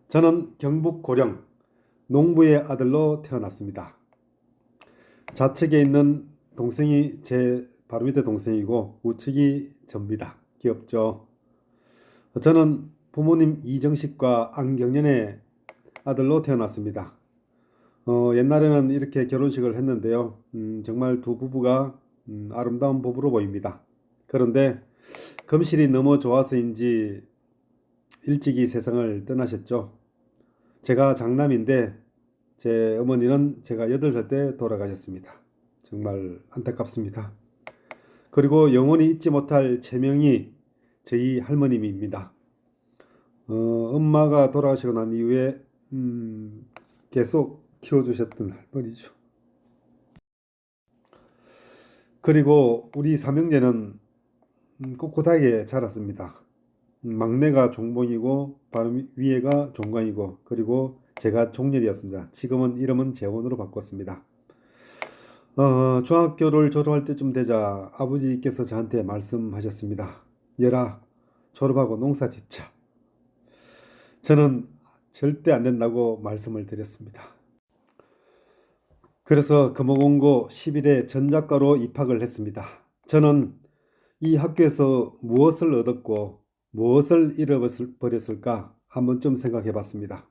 저는 경북 고령 농부의 아들로 태어났습니다. 좌측에 있는 동생이 제 바로 밑에 동생이고 우측이 접니다. 귀엽죠? 저는 부모님 이정식과 안경연의 아들로 태어났습니다. 옛날에는 이렇게 결혼식을 했는데요. 정말 두 부부가 아름다운 부부로 보입니다. 그런데 금실이 너무 좋아서인지 일찍이 세상을 떠나셨죠. 제가 장남인데 제 어머니는 제가 8살 때 돌아가셨습니다. 정말 안타깝습니다. 그리고 영원히 잊지 못할 제명이 저희 할머님입니다. 엄마가 돌아가시고 난 이후에 계속 키워주셨던 할머니죠. 그리고 우리 삼형제는 꿋꿋하게 자랐습니다. 막내가 종봉이고 바로 위에가 종관이고 그리고 제가 종렬이었습니다. 지금은 이름은 재원으로 바꿨습니다. 중학교를 졸업할 때쯤 되자 아버지께서 저한테 말씀하셨습니다. 열아, 졸업하고 농사 짓자. 저는 절대 안 된다고 말씀을 드렸습니다. 그래서 금호공고 11회 전작과로 입학을 했습니다. 저는 이 학교에서 무엇을 얻었고 무엇을 잃어버렸을까 한 번쯤 생각해 봤습니다.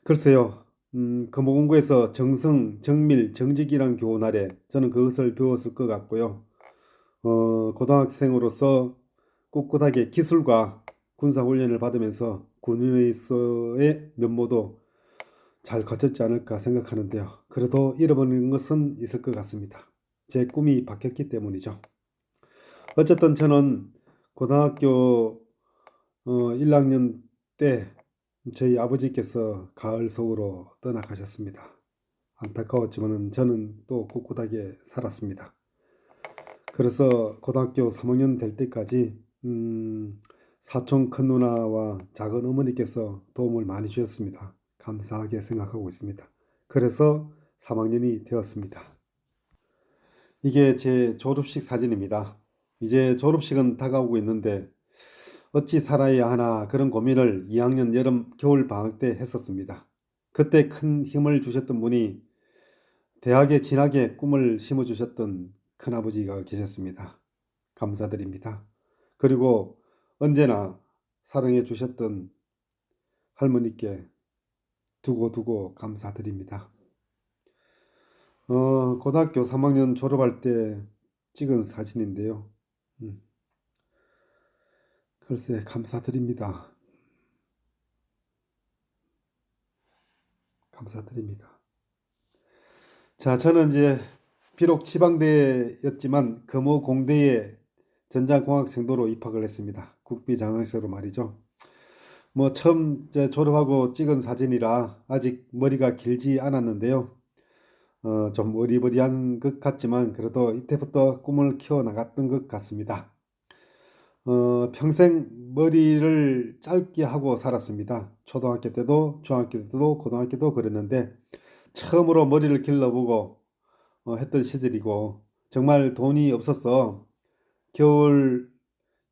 글쎄요, 금호공고에서 정성, 정밀, 정직이란 교훈 아래 저는 그것을 배웠을 것 같고요. 고등학생으로서 꿋꿋하게 기술과 군사훈련을 받으면서 군인으로서의 면모도 잘 갖췄지 않을까 생각하는데요. 그래도 잃어버린 것은 있을 것 같습니다. 제 꿈이 바뀌었기 때문이죠. 어쨌든 저는 고등학교 1학년 때 저희 아버지께서 가을 서울로 떠나가셨습니다. 안타까웠지만 저는 또 꿋꿋하게 살았습니다. 그래서 고등학교 3학년 될 때까지 사촌 큰 누나와 작은 어머니께서 도움을 많이 주셨습니다. 감사하게 생각하고 있습니다. 그래서 3학년이 되었습니다. 이게 제 졸업식 사진입니다. 이제 졸업식은 다가오고 있는데 어찌 살아야 하나 그런 고민을 2학년 여름 겨울 방학 때 했었습니다. 그때 큰 힘을 주셨던 분이 대학에 진학에 꿈을 심어주셨던 큰아버지가 계셨습니다. 감사드립니다. 그리고 언제나 사랑해 주셨던 할머니께 두고두고 감사드립니다. 고등학교 3학년 졸업할 때 찍은 사진인데요. 음, 글쎄 감사드립니다. 감사드립니다. 자, 저는 이제 비록 지방대였지만 금호공대에 전자공학생도로 입학을 했습니다. 국비장학생으로 말이죠. 뭐 처음 이제 졸업하고 찍은 사진이라 아직 머리가 길지 않았는데요. 좀 어리버리한 것 같지만 그래도 이때부터 꿈을 키워나갔던 것 같습니다. 평생 머리를 짧게 하고 살았습니다. 초등학교 때도 중학교 때도 고등학교 때도 그랬는데 처음으로 머리를 길러보고 했던 시절이고 정말 돈이 없었어. 겨울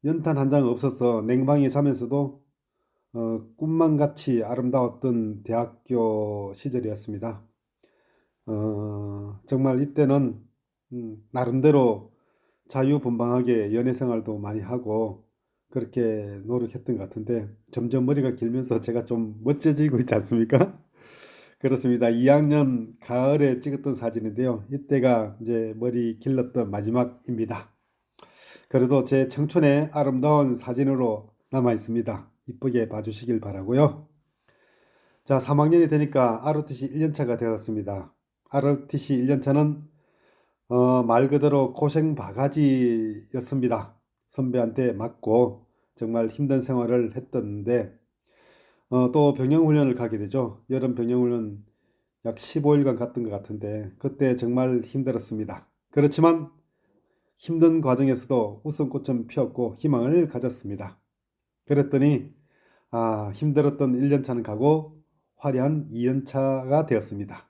연탄 한 장 없어서 냉방에 자면서도 꿈만 같이 아름다웠던 대학교 시절이었습니다. 정말 이때는 나름대로 자유분방하게 연애 생활도 많이 하고 그렇게 노력했던 것 같은데 점점 머리가 길면서 제가 좀 멋져지고 있지 않습니까? 그렇습니다. 2학년 가을에 찍었던 사진인데요. 이때가 이제 머리 길렀던 마지막입니다. 그래도 제 청춘의 아름다운 사진으로 남아 있습니다. 이쁘게 봐주시길 바라고요. 자, 3학년이 되니까 ROTC 1년차가 되었습니다. ROTC 1년차는 말 그대로 고생 바가지였습니다. 선배한테 맞고 정말 힘든 생활을 했던데 또 병영훈련을 가게 되죠. 여름 병영훈련 약 15일간 갔던 것 같은데 그때 정말 힘들었습니다. 그렇지만 힘든 과정에서도 웃음꽃은 피었고 희망을 가졌습니다. 그랬더니 힘들었던 1년차는 가고 화려한 2년차가 되었습니다.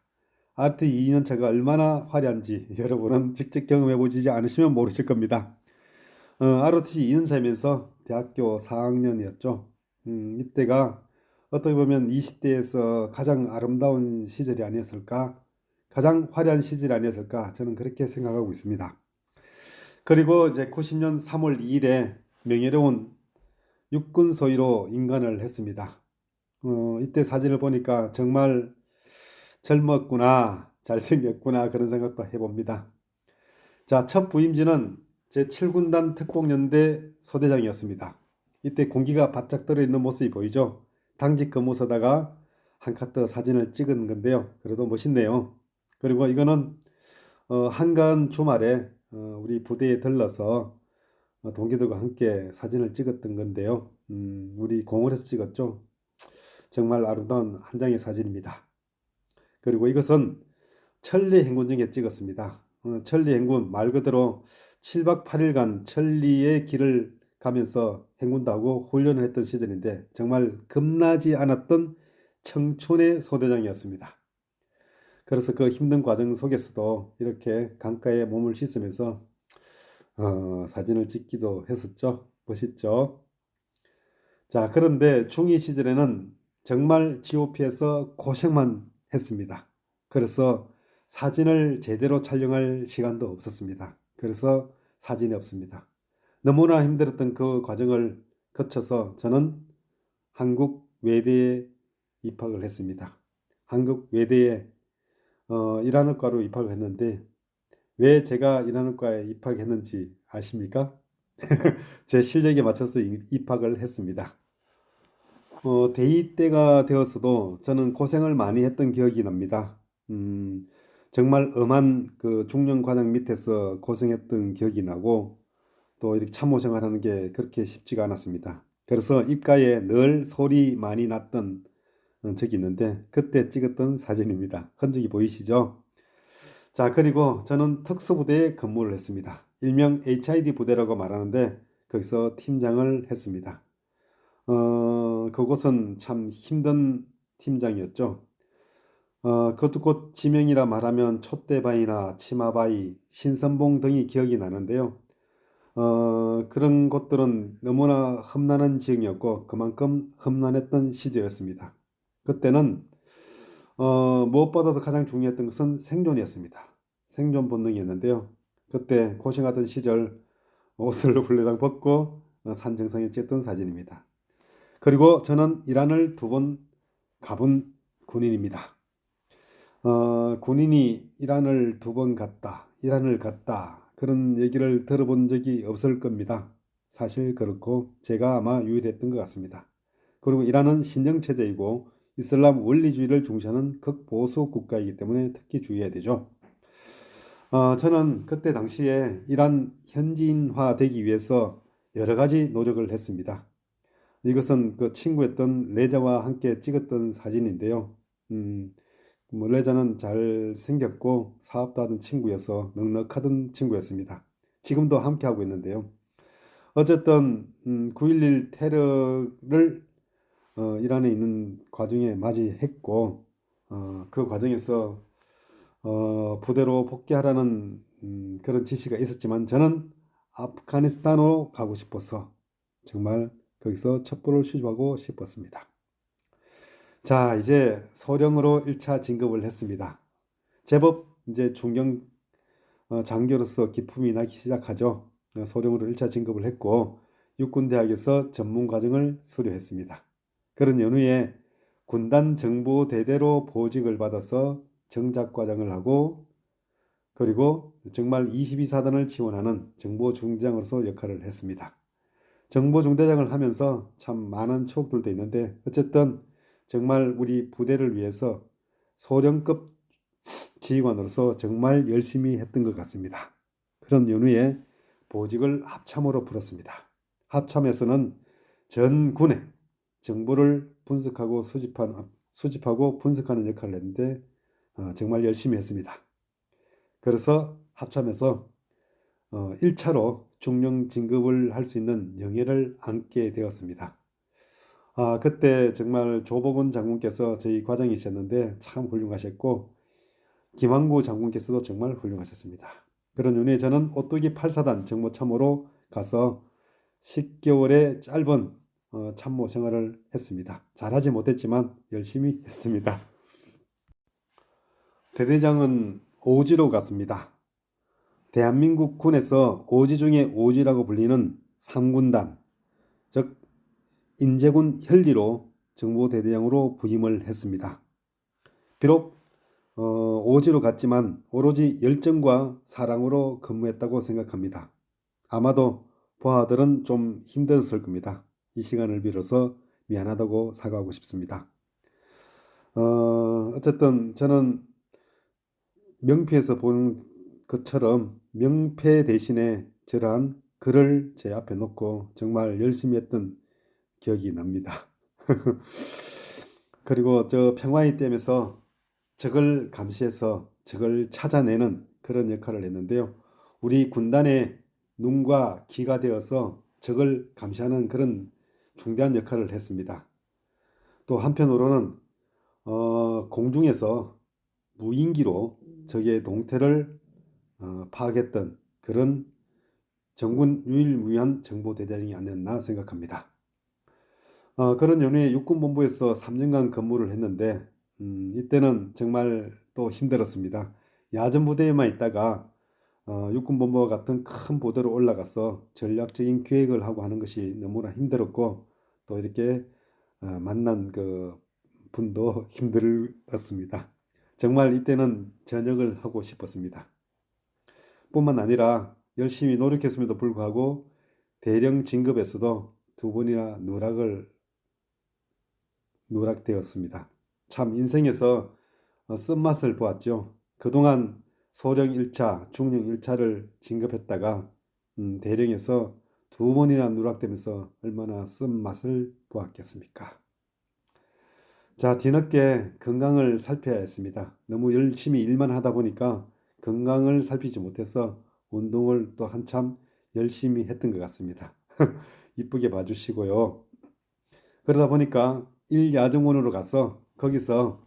아트 2년차가 얼마나 화려한지 여러분은 직접 경험해 보지 않으시면 모르실 겁니다. ROTC 2년차이면서 대학교 4학년이었죠. 이때가 어떻게 보면 20대에서 가장 아름다운 시절이 아니었을까, 가장 화려한 시절이 아니었을까, 저는 그렇게 생각하고 있습니다. 그리고 이제 90년 3월 2일에 명예로운 육군 소위로 임관을 했습니다. 이때 사진을 보니까 정말 젊었구나, 잘생겼구나, 그런 생각도 해봅니다. 자, 첫 부임지는 제7군단 특공연대 소대장이었습니다. 이때 공기가 바짝 들어있는 모습이 보이죠? 당직 근무서다가 한 카트 사진을 찍은 건데요. 그래도 멋있네요. 그리고 이거는 한가한 주말에 우리 부대에 들러서 동기들과 함께 사진을 찍었던 건데요. 우리 공원에서 찍었죠. 정말 아름다운 한 장의 사진입니다. 그리고 이것은 천리 행군 중에 찍었습니다. 천리 행군 말 그대로 7박 8일간 천리의 길을 가면서 행군도 하고 훈련을 했던 시절인데 정말 겁나지 않았던 청춘의 소대장이었습니다. 그래서 그 힘든 과정 속에서도 이렇게 강가에 몸을 씻으면서 사진을 찍기도 했었죠. 멋있죠. 자, 그런데 중2 시절에는 정말 GOP에서 고생만 했습니다. 그래서 사진을 제대로 촬영할 시간도 없었습니다. 그래서 사진이 없습니다. 너무나 힘들었던 그 과정을 거쳐서 저는 한국 외대에 입학을 했습니다. 한국 외대에 일한학과로 입학을 했는데 왜 제가 일한학과에 입학했는지 아십니까? 제 실력에 맞춰서 입학을 했습니다. 대의 때가 되었어도 저는 고생을 많이 했던 기억이 납니다. 정말 엄한 그 중년 과장 밑에서 고생했던 기억이 나고 또 이렇게 참모 생활하는 게 그렇게 쉽지가 않았습니다. 그래서 입가에 늘 소리 많이 났던 적이 있는데 그때 찍었던 사진입니다. 흔적이 보이시죠? 자, 그리고 저는 특수부대에 근무를 했습니다. 일명 HID 부대라고 말하는데 거기서 팀장을 했습니다. 그곳은 참 힘든 팀장이었죠. 그것도 곧 지명이라 말하면 촛대바위나 치마바위, 신선봉 등이 기억이 나는데요. 그런 곳들은 너무나 험난한 지역이었고 그만큼 험난했던 시절이었습니다. 그때는 무엇보다도 가장 중요했던 것은 생존이었습니다. 생존 본능이었는데요. 그때 고생하던 시절 옷을 훌레당 벗고 산 정상에 찍었던 사진입니다. 그리고 저는 이란을 2번 가본 군인입니다. 군인이 이란을 2번 갔다, 이란을 갔다 그런 얘기를 들어본 적이 없을 겁니다. 사실 그렇고 제가 아마 유일했던 것 같습니다. 그리고 이란은 신정체제이고 이슬람 원리주의를 중시하는 극보수 국가이기 때문에 특히 주의해야 되죠. 저는 그때 당시에 이란 현지인화 되기 위해서 여러 가지 노력을 했습니다. 이것은 그 친구였던 레자와 함께 찍었던 사진인데요. 뭐 레자는 잘생겼고 사업도 하던 친구여서 넉넉하던 친구였습니다. 지금도 함께 하고 있는데요. 어쨌든 9.11 테러를 이란에 있는 과정에 맞이했고 그 과정에서 부대로 복귀하라는 그런 지시가 있었지만 저는 아프가니스탄으로 가고 싶어서 정말 거기서 첩보를 수집하고 싶었습니다. 자, 이제 소령으로 1차 진급을 했습니다. 제법 이제 존경 장교로서 기품이 나기 시작하죠. 소령으로 1차 진급을 했고 육군대학에서 전문과정을 수료했습니다. 그런 연후에 군단 정보대대로 보직을 받아서 정작과장을 하고 그리고 정말 22사단을 지원하는 정보중대장으로서 역할을 했습니다. 정보중대장을 하면서 참 많은 추억들도 있는데 어쨌든 정말 우리 부대를 위해서 소령급 지휘관으로서 정말 열심히 했던 것 같습니다. 그런 연후에 보직을 합참으로 풀었습니다. 합참에서는 전 군의 정보를 분석하고 수집하고 분석하는 역할을 했는데 정말 열심히 했습니다. 그래서 합참에서 1차로 중령 진급을 할 수 있는 영예를 안게 되었습니다. 그때 정말 조복원 장군께서 저희 과장이셨는데 참 훌륭하셨고 김항구 장군께서도 정말 훌륭하셨습니다. 그런 연후에 저는 오뚜기 8사단 정보참모로 가서 10개월의 짧은 참모 생활을 했습니다. 잘하지 못했지만 열심히 했습니다. 대대장은 오지로 갔습니다. 대한민국 군에서 오지 중에 오지라고 불리는 3군단, 즉 인제군 혈리로 정보대대장으로 부임을 했습니다. 비록 오지로 갔지만 오로지 열정과 사랑으로 근무했다고 생각합니다. 아마도 부하들은 좀 힘들었을 겁니다. 이 시간을 빌어서 미안하다고 사과하고 싶습니다. 어쨌든 저는 명패에서 보는 것처럼 명패 대신에 저러한 글을 제 앞에 놓고 정말 열심히 했던 기억이 납니다. 그리고 저 평화의 댐에서 적을 감시해서 적을 찾아내는 그런 역할을 했는데요. 우리 군단의 눈과 귀가 되어서 적을 감시하는 그런 중대한 역할을 했습니다. 또 한편으로는 공중에서 무인기로 적의 동태를 파악했던 그런 정군 유일무이한 정보대장이 아니었나 생각합니다. 그런 연후에 육군본부에서 3년간 근무를 했는데 이때는 정말 또 힘들었습니다. 야전부대에만 있다가 육군본부와 같은 큰 부대로 올라가서 전략적인 계획을 하고 하는 것이 너무나 힘들었고 또 이렇게 만난 그 분도 힘들었습니다. 정말 이때는 전역을 하고 싶었습니다. 뿐만 아니라 열심히 노력했음에도 불구하고 대령 진급에서도 2번이나 누락되었습니다. 참 인생에서 쓴맛을 보았죠. 그동안 소령 1차, 중령 1차를 진급했다가 대령에서 2번이나 누락되면서 얼마나 쓴맛을 보았겠습니까? 자, 뒤늦게 건강을 살펴야 했습니다. 너무 열심히 일만 하다 보니까 건강을 살피지 못해서 운동을 또 한참 열심히 했던 것 같습니다. 이쁘게 봐주시고요. 그러다 보니까 1야정원으로 가서 거기서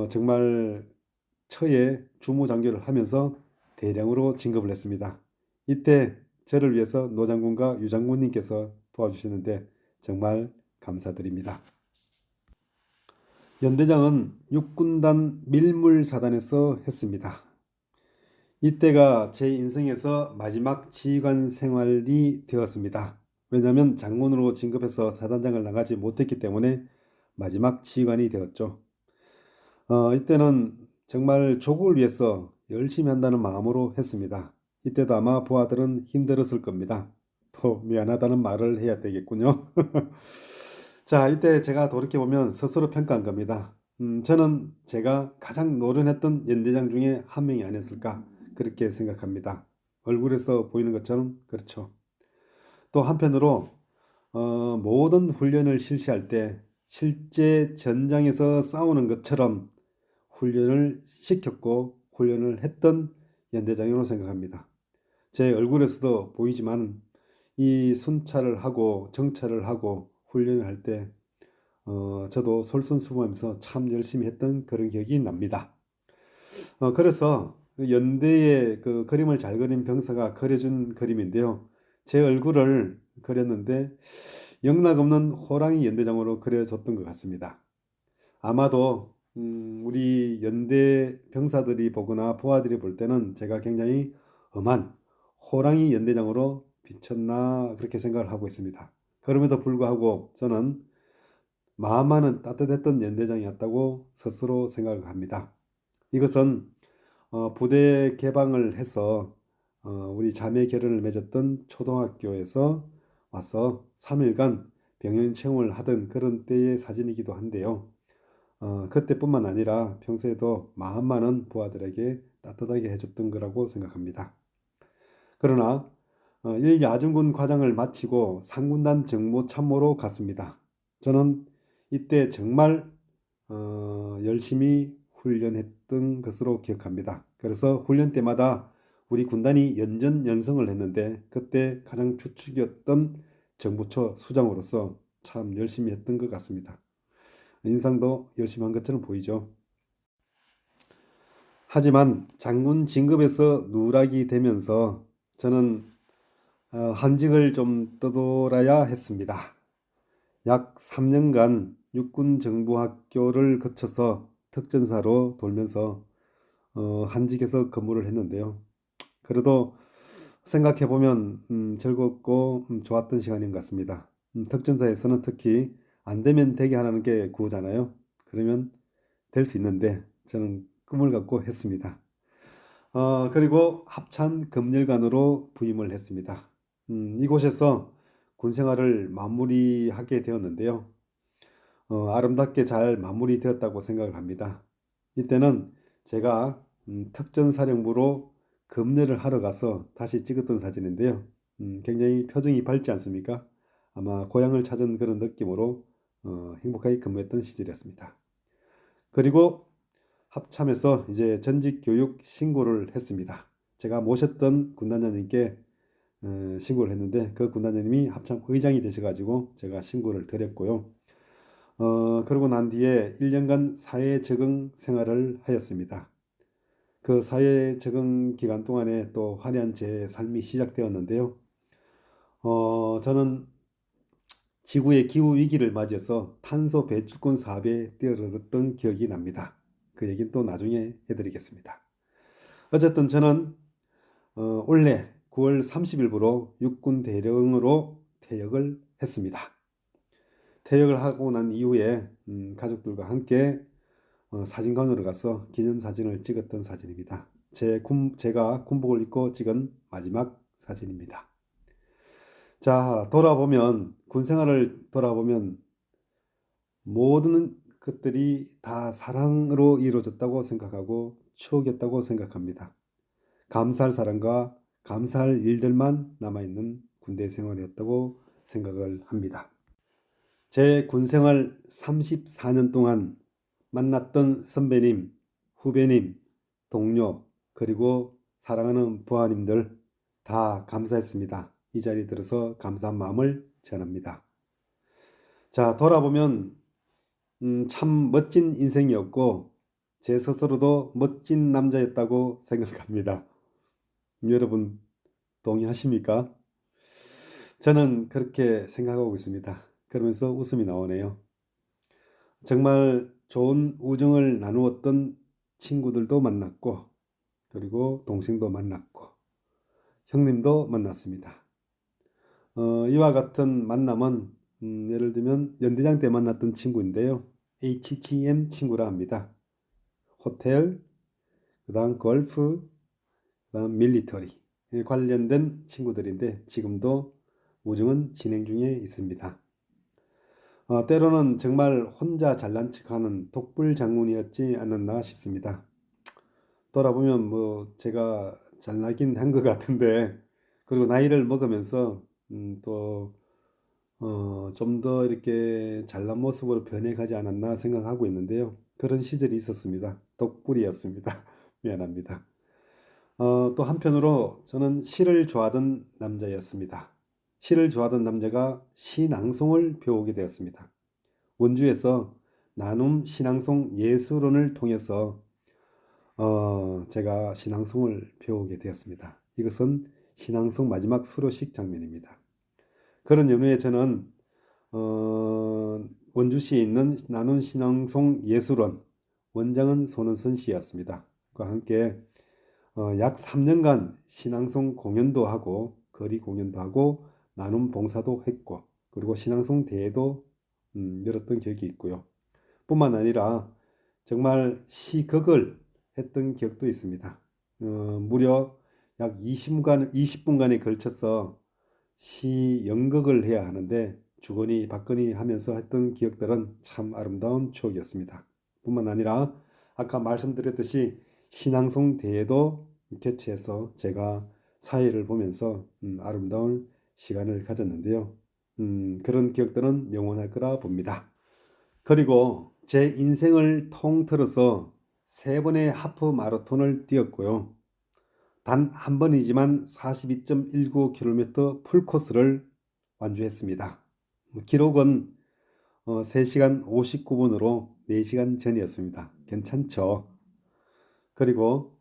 정말 처에 주무장교를 하면서 대령으로 진급을 했습니다. 이때 저를 위해서 노장군과 유장군님께서 도와주셨는데 정말 감사드립니다. 연대장은 육군단 밀물사단에서 했습니다. 이때가 제 인생에서 마지막 지휘관 생활이 되었습니다. 왜냐하면 장군으로 진급해서 사단장을 나가지 못했기 때문에 마지막 지휘관이 되었죠. 이때는 정말 조국을 위해서 열심히 한다는 마음으로 했습니다. 이때도 아마 부하들은 힘들었을 겁니다. 또 미안하다는 말을 해야 되겠군요. 자, 이때 제가 돌이켜보면 스스로 평가한 겁니다. 저는 제가 가장 노련했던 연대장 중에 한 명이 아니었을까 그렇게 생각합니다. 얼굴에서 보이는 것처럼 그렇죠. 또 한편으로 모든 훈련을 실시할 때 실제 전장에서 싸우는 것처럼 훈련을 시켰고 훈련을 했던 연대장으로 생각합니다. 제 얼굴에서도 보이지만 이 순찰을 하고 정찰을 하고 훈련을 할 때 저도 솔선수범하면서 참 열심히 했던 그런 기억이 납니다. 그래서 연대의 그 그림을 잘 그린 병사가 그려준 그림인데요. 제 얼굴을 그렸는데 영락없는 호랑이 연대장으로 그려졌던 것 같습니다. 아마도 우리 연대 병사들이 보거나 부하들이 볼 때는 제가 굉장히 엄한 호랑이 연대장으로 비쳤나 그렇게 생각을 하고 있습니다. 그럼에도 불구하고 저는 마음만은 따뜻했던 연대장이었다고 스스로 생각을 합니다. 이것은 부대 개방을 해서 우리 자매 결연을 맺었던 초등학교에서 와서 3일간 병영 체험을 하던 그런 때의 사진이기도 한데요. 그때뿐만 아니라 평소에도 마음 많은 부하들에게 따뜻하게 해줬던 거라고 생각합니다. 그러나 1야중군 과장을 마치고 상군단 정보참모로 갔습니다. 저는 이때 정말 열심히 훈련했던 것으로 기억합니다. 그래서 훈련 때마다 우리 군단이 연전연승을 했는데 그때 가장 주축이었던 정보처 수장으로서 참 열심히 했던 것 같습니다. 인상도 열심히 한 것처럼 보이죠. 하지만 장군 진급에서 누락이 되면서 저는 한직을 좀 떠돌아야 했습니다. 약 3년간 육군정보학교를 거쳐서 특전사로 돌면서 한직에서 근무를 했는데요. 그래도 생각해보면 즐겁고 좋았던 시간인 것 같습니다. 특전사에서는 특히 안 되면 되게 하라는 게 구호잖아요. 그러면 될 수 있는데 저는 꿈을 갖고 했습니다. 그리고 합참 금일관으로 부임을 했습니다. 이곳에서 군 생활을 마무리하게 되었는데요. 아름답게 잘 마무리되었다고 생각을 합니다. 이때는 제가 특전사령부로 급료를 하러 가서 다시 찍었던 사진인데요. 굉장히 표정이 밝지 않습니까? 아마 고향을 찾은 그런 느낌으로 행복하게 근무했던 시절이었습니다. 그리고 합참에서 이제 전직 교육 신고를 했습니다. 제가 모셨던 군단장님께 신고를 했는데 그 군단장님이 합참 의장이 되셔가지고 제가 신고를 드렸고요. 그러고 난 뒤에 1년간 사회 적응 생활을 하였습니다. 그 사회 적응 기간 동안에 또 화려한 제 삶이 시작되었는데요. 저는 지구의 기후 위기를 맞이해서 탄소 배출권 사업에 뛰어들었던 기억이 납니다. 그 얘기는 또 나중에 해드리겠습니다. 어쨌든 저는 올해 9월 30일부로 육군 대령으로 퇴역을 했습니다. 퇴역을 하고 난 이후에 가족들과 함께 사진관으로 가서 기념사진을 찍었던 사진입니다. 제가 군복을 입고 찍은 마지막 사진입니다. 자, 군 생활을 돌아보면 모든 것들이 다 사랑으로 이루어졌다고 생각하고 추억이었다고 생각합니다. 감사할 사람과 감사할 일들만 남아있는 군대 생활이었다고 생각을 합니다. 제 군생활 34년 동안 만났던 선배님, 후배님, 동료, 그리고 사랑하는 부하님들 다 감사했습니다. 이 자리에 들어서 감사한 마음을 전합니다. 자, 돌아보면 참 멋진 인생이었고 제 스스로도 멋진 남자였다고 생각합니다. 여러분 동의하십니까? 저는 그렇게 생각하고 있습니다. 그러면서 웃음이 나오네요. 정말 좋은 우정을 나누었던 친구들도 만났고 그리고 동생도 만났고 형님도 만났습니다. 이와 같은 만남은 예를 들면 연대장 때 만났던 친구인데요. HTM 친구라 합니다. 호텔, 그 다음 골프, 그 다음 밀리터리 관련된 친구들인데 지금도 우정은 진행 중에 있습니다. 때로는 정말 혼자 잘난 척하는 독불 장군이었지 않았나 싶습니다. 돌아보면 뭐 제가 잘나긴 한 것 같은데 그리고 나이를 먹으면서 또 좀 더 이렇게 잘난 모습으로 변해가지 않았나 생각하고 있는데요. 그런 시절이 있었습니다. 독불이었습니다. 미안합니다. 또 한편으로 저는 시를 좋아하던 남자였습니다. 시를 좋아하던 남자가 시낭송을 배우게 되었습니다. 원주에서 나눔 신앙송 예술원을 통해서 제가 신앙송을 배우게 되었습니다. 이것은 신앙송 마지막 수료식 장면입니다. 그런 연후에 저는 원주시에 있는 나눔 신앙송 예술원 원장은 손은선 씨였습니다. 그와 함께 약 3년간 신앙송 공연도 하고 거리 공연도 하고 나눔 봉사도 했고 그리고 신앙송 대회도 열었던 기억이 있고요. 뿐만 아니라 정말 시극을 했던 기억도 있습니다. 무려 약 20분간에 걸쳐서 시 연극을 해야 하는데 주거니 받거니 하면서 했던 기억들은 참 아름다운 추억이었습니다. 뿐만 아니라 아까 말씀드렸듯이 신앙송 대회도 개최해서 제가 사회를 보면서 아름다운 시간을 가졌는데요. 그런 기억들은 영원할 거라 봅니다. 그리고 제 인생을 통틀어서 3번의 하프 마라톤을 뛰었고요. 단 한 번이지만 42.19km 풀코스를 완주했습니다. 기록은 3시간 59분으로 4시간 전이었습니다. 괜찮죠? 그리고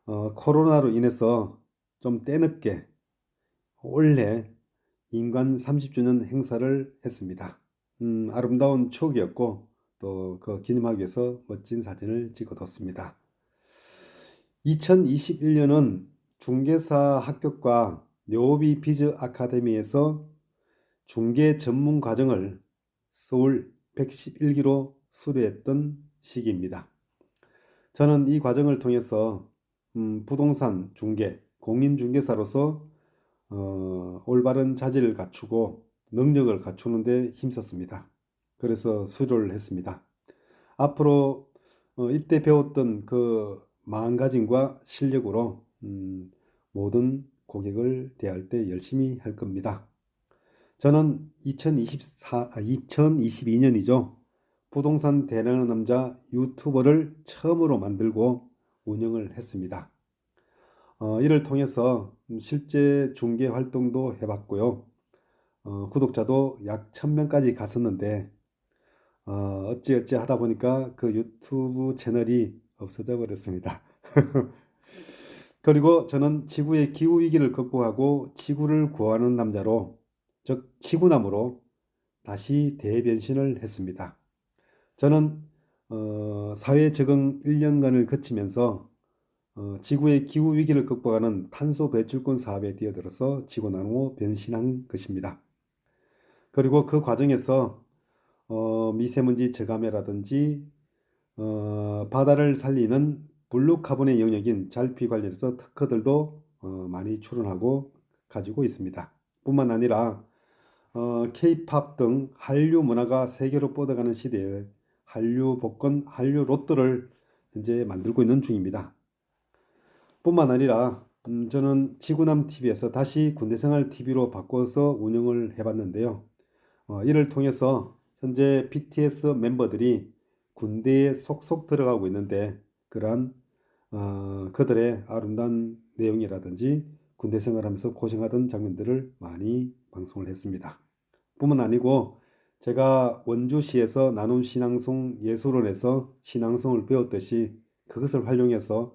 코로나로 인해서 좀 때늦게 올해 인간 30주년 행사를 했습니다. 아름다운 추억이었고 또 그 기념하기 위해서 멋진 사진을 찍어뒀습니다. 2021년은 중개사 합격과 뇨비 비즈 아카데미에서 중개 전문 과정을 서울 111기로 수료했던 시기입니다. 저는 이 과정을 통해서 부동산 중개, 공인중개사로서 올바른 자질을 갖추고 능력을 갖추는 데 힘썼습니다. 그래서 수료를 했습니다. 앞으로 이때 배웠던 그 마음가짐과 실력으로 모든 고객을 대할 때 열심히 할 겁니다. 저는 2022년이죠. 부동산 대량한 남자 유튜버를 처음으로 만들고 운영을 했습니다. 이를 통해서 실제 중개 활동도 해봤고요. 구독자도 약 1000명까지 갔었는데 어찌어찌 하다 보니까 그 유튜브 채널이 없어져 버렸습니다. 그리고 저는 지구의 기후위기를 극복하고 지구를 구하는 남자로, 즉 지구남으로 다시 대변신을 했습니다. 저는 사회 적응 1년간을 거치면서 지구의 기후위기를 극복하는 탄소 배출권 사업에 뛰어들어서 지구남으로 변신한 것입니다. 그리고 그 과정에서 미세먼지 저감이라든지 바다를 살리는 블루카본의 영역인 잘피 관련해서 특허들도 많이 출원하고 가지고 있습니다. 뿐만 아니라 K-팝 등 한류 문화가 세계로 뻗어가는 시대에 한류 복권, 한류 로또를 현재 만들고 있는 중입니다. 뿐만 아니라 저는 지구남 TV에서 다시 군대생활 TV로 바꿔서 운영을 해봤는데요. 이를 통해서 현재 BTS 멤버들이 군대에 속속 들어가고 있는데 그러한 그들의 아름다운 내용이라든지 군대 생활하면서 고생하던 장면들을 많이 방송을 했습니다. 뿐만 아니고 제가 원주시에서 나눔 신앙송 예술원에서 신앙송을 배웠듯이 그것을 활용해서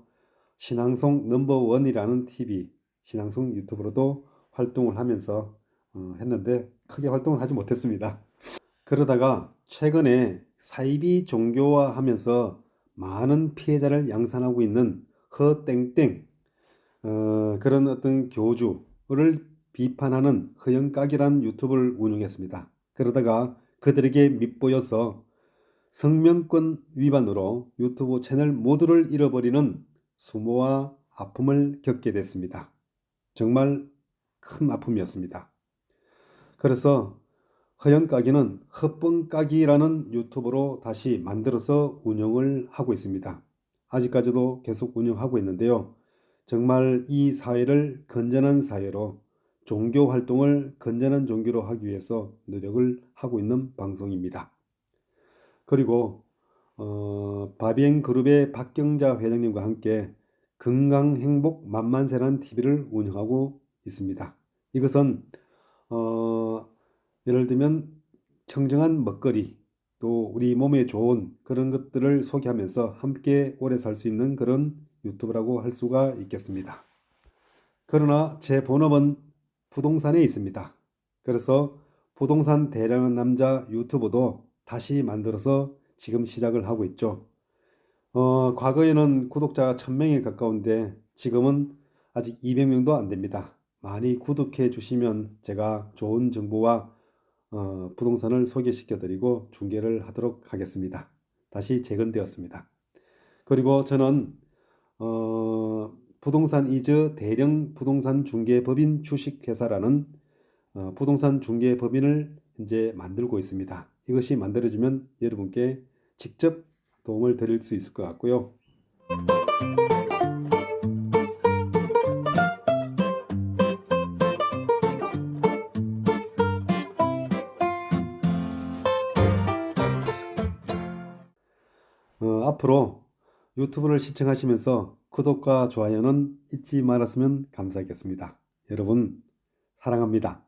신앙송 넘버원이라는 TV 신앙송 유튜브로도 활동을 하면서 했는데 크게 활동을 하지 못했습니다. 그러다가 최근에 사이비 종교화하면서 많은 피해자를 양산하고 있는 허땡땡 그런 어떤 교주를 비판하는 허영각이라는 유튜브를 운영했습니다. 그러다가 그들에게 밑보여서 성명권 위반으로 유튜브 채널 모두를 잃어버리는 수모와 아픔을 겪게 됐습니다. 정말 큰 아픔이었습니다. 그래서 허영까기는 헛뻥까기라는 유튜브로 다시 만들어서 운영을 하고 있습니다. 아직까지도 계속 운영하고 있는데요. 정말 이 사회를 건전한 사회로 종교 활동을 건전한 종교로 하기 위해서 노력을 하고 있는 방송입니다. 그리고 바비행 그룹의 박경자 회장님과 함께 건강행복 만만세라는 TV를 운영하고 있습니다. 이것은 예를 들면 청정한 먹거리 또 우리 몸에 좋은 그런 것들을 소개하면서 함께 오래 살 수 있는 그런 유튜브라고 할 수가 있겠습니다. 그러나 제 본업은 부동산에 있습니다. 그래서 부동산 대량한 남자 유튜브도 다시 만들어서 지금 시작을 하고 있죠. 과거에는 구독자가 1000명에 가까운데 지금은 아직 200명도 안 됩니다. 많이 구독해 주시면 제가 좋은 정보와 부동산을 소개시켜 드리고 중개를 하도록 하겠습니다. 다시 재건되었습니다. 그리고 저는 부동산 이즈 대령 부동산 중개법인 주식회사라는 부동산 중개법인을 현재 만들고 있습니다. 이것이 만들어지면 여러분께 직접 도움을 드릴 수 있을 것 같고요. 앞으로 유튜브를 시청하시면서 구독과 좋아요는 잊지 말았으면 감사하겠습니다. 여러분 사랑합니다.